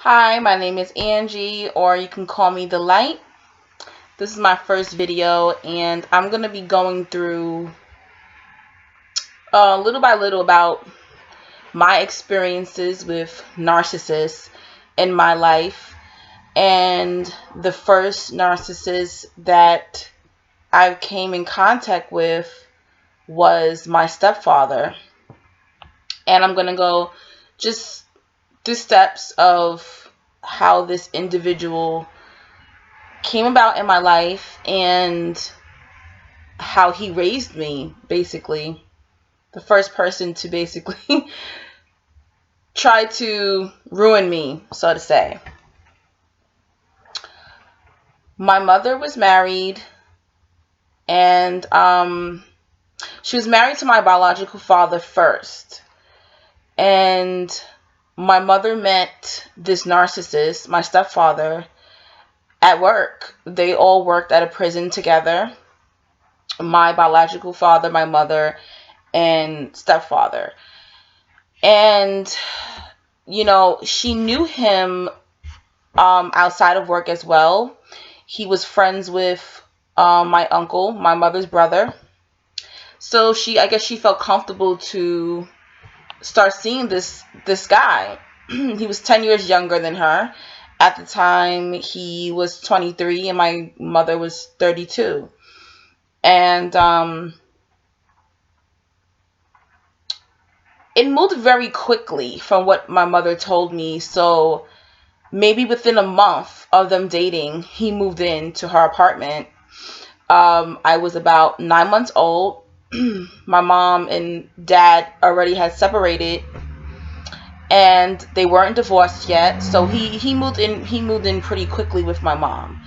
Hi, my name is Angie, or you can call me The Light. This is my first video, and I'm going to be going through little by little about my experiences with narcissists in my life. And the first narcissist that I came in contact with was my stepfather. And I'm going to go just through steps of how this individual came about in my life and how he raised me, basically. The first person to basically try to ruin me, so to say. My mother was married, and she was married to my biological father first. And my mother met this narcissist, my stepfather, at work. They all worked at a prison together. My biological father, my mother, and stepfather. And, she knew him outside of work as well. He was friends with my uncle, my mother's brother. So I guess she felt comfortable to start seeing this guy. He was 10 years younger than her. At the time, he was 23 and my mother was 32. And it moved very quickly from what my mother told me. So maybe within a month of them dating, he moved into her apartment. I was about 9 months old. My mom and dad already had separated, and they weren't divorced yet. So he moved in pretty quickly with my mom.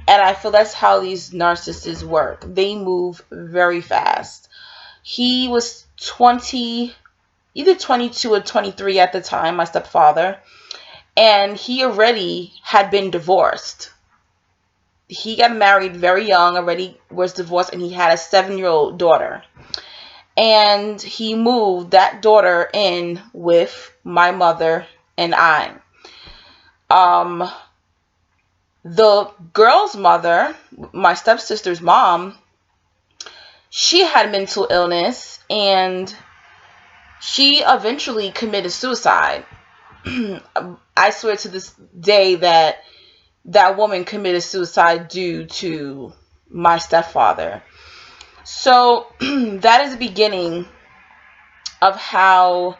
And I feel that's how these narcissists work. They move very fast. He was either 22 or 23 at the time, my stepfather, and he already had been divorced. He got married very young, already was divorced, and he had a 7-year-old daughter. And he moved that daughter in with my mother and I. The girl's mother, my stepsister's mom, she had mental illness, and she eventually committed suicide. I swear to this day that woman committed suicide due to my stepfather. So that is the beginning of how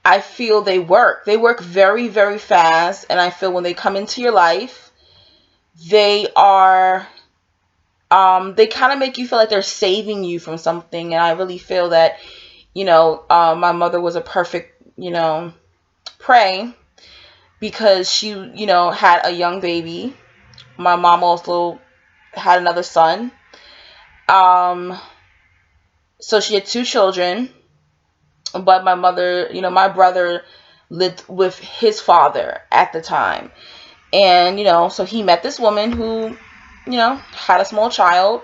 I feel they work. They work very, very fast, and I feel when they come into your life, they are they kind of make you feel like they're saving you from something. And I really feel that my mother was a perfect prey, because she had a young baby. My mom also had another son. So she had 2 children, but my mother, my brother lived with his father at the time. And, so he met this woman who, had a small child,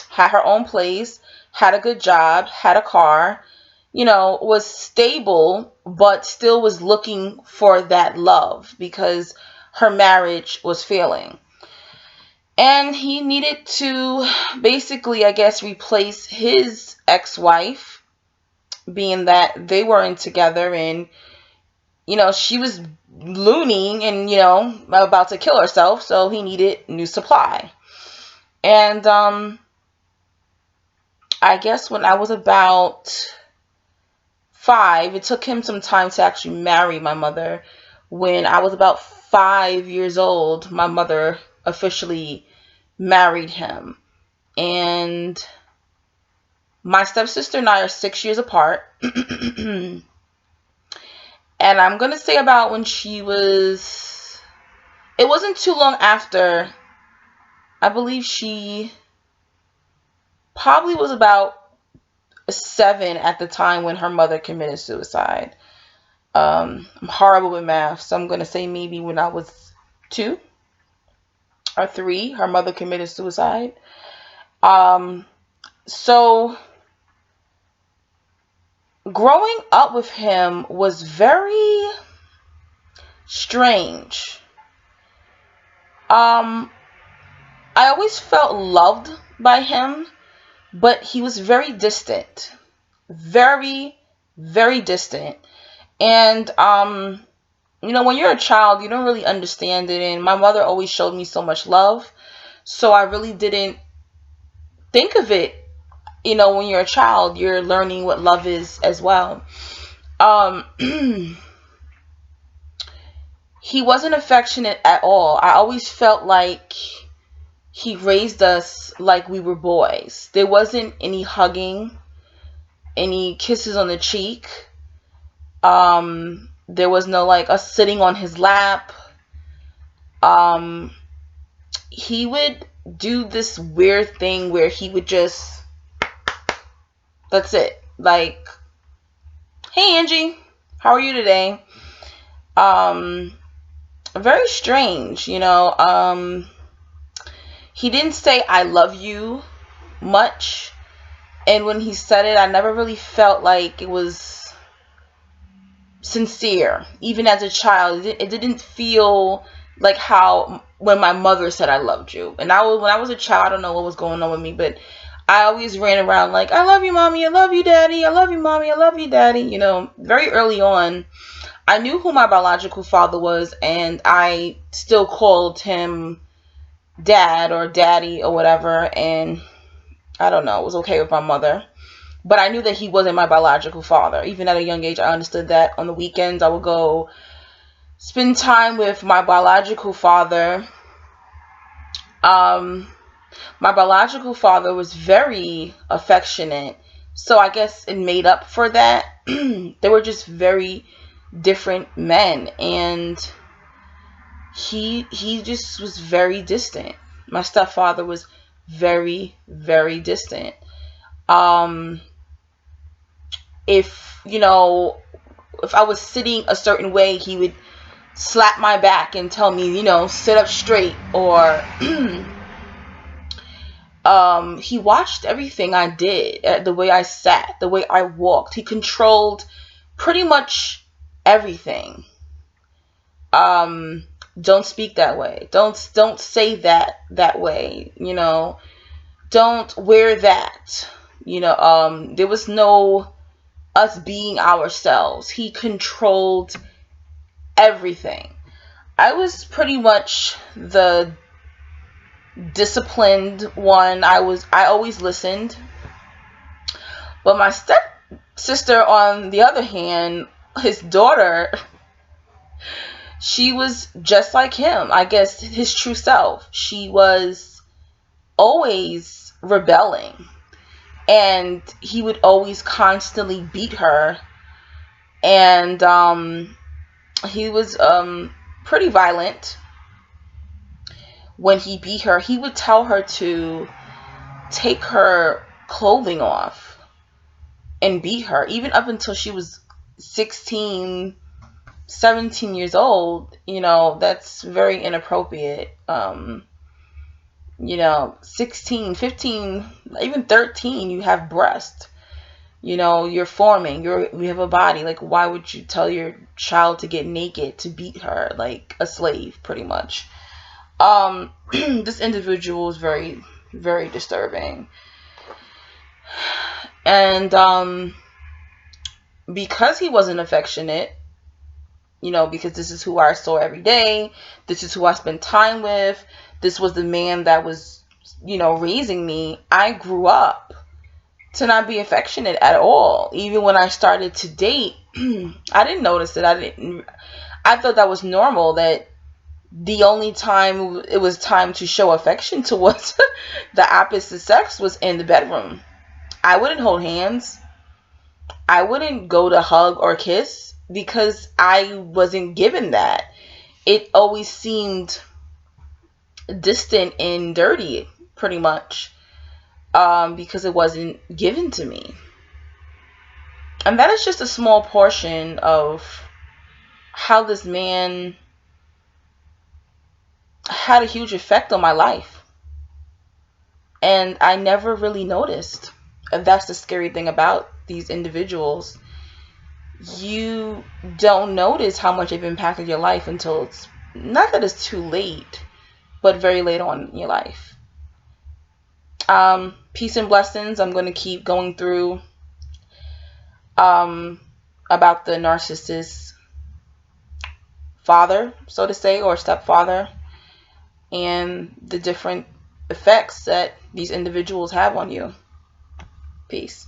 had her own place, had a good job, had a car, was stable, but still was looking for that love because her marriage was failing. And he needed to basically, I guess, replace his ex-wife, being that they weren't together, and, she was loony and, about to kill herself, so he needed new supply. And I guess when I was about 5, it took him some time to actually marry my mother. When I was about 5 years old, my mother officially married him. And my stepsister and I are 6 years apart. And I'm going to say about when it wasn't too long after, I believe she probably was about 7 at the time when her mother committed suicide. I'm horrible with math, so I'm going to say maybe when I was 2 or 3, her mother committed suicide. So growing up with him was very strange. I always felt loved by him, but he was very distant. Very, very distant. And, when you're a child, you don't really understand it. And my mother always showed me so much love. So I really didn't think of it. When you're a child, you're learning what love is as well. He wasn't affectionate at all. I always felt like he raised us like we were boys. There wasn't any hugging, any kisses on the cheek. There was no like us sitting on his lap. He would do this weird thing where he would just, that's it. Like, hey Angie, how are you today? Very strange, He didn't say I love you much. And when he said it, I never really felt like it was sincere. Even as a child, it didn't feel like how when my mother said I loved you. And when I was a child, I don't know what was going on with me, but I always ran around like, I love you, mommy, I love you, daddy, I love you, mommy, I love you, daddy. Very early on, I knew who my biological father was, and I still called him dad or daddy or whatever, and I don't know, it was okay with my mother. But I knew that he wasn't my biological father. Even at a young age, I understood that. On the weekends, I would go spend time with my biological father. My biological father was very affectionate, so I guess it made up for that. They were just very different men, and he just was very distant. My stepfather was very, very distant. If I was sitting a certain way, he would slap my back and tell me, sit up straight. Or he watched everything I did, the way I sat, the way I walked. He controlled pretty much everything. Don't speak that way. Don't say that way. Don't wear that. There was no us being ourselves. He controlled everything. I was pretty much the disciplined one. I always listened. But my stepsister, on the other hand, his daughter, she was just like him. I guess his true self. She was always rebelling. And he would always constantly beat her. And he was pretty violent. When he beat her, he would tell her to take her clothing off and beat her, even up until she was 16, 17 years old. That's very inappropriate. 16, 15, even 13, you have breasts. You're forming. You have a body. Like, why would you tell your child to get naked to beat her like a slave, pretty much? This individual was very, very disturbing. And because he wasn't affectionate, because this is who I saw every day, this is who I spent time with, this was the man that was, raising me, I grew up to not be affectionate at all. Even when I started to date, I didn't notice it. I thought that was normal, that the only time it was time to show affection towards the opposite sex was in the bedroom. I wouldn't hold hands. I wouldn't go to hug or kiss because I wasn't given that. It always seemed distant and dirty, pretty much, because it wasn't given to me. And that is just a small portion of how this man had a huge effect on my life. And I never really noticed. And that's the scary thing about these individuals. you don't notice how much they've impacted your life until it's, not that it's too late, but very late on in your life. Peace and blessings. I'm going to keep going through about the narcissist father, so to say, or stepfather, and the different effects that these individuals have on you. Peace.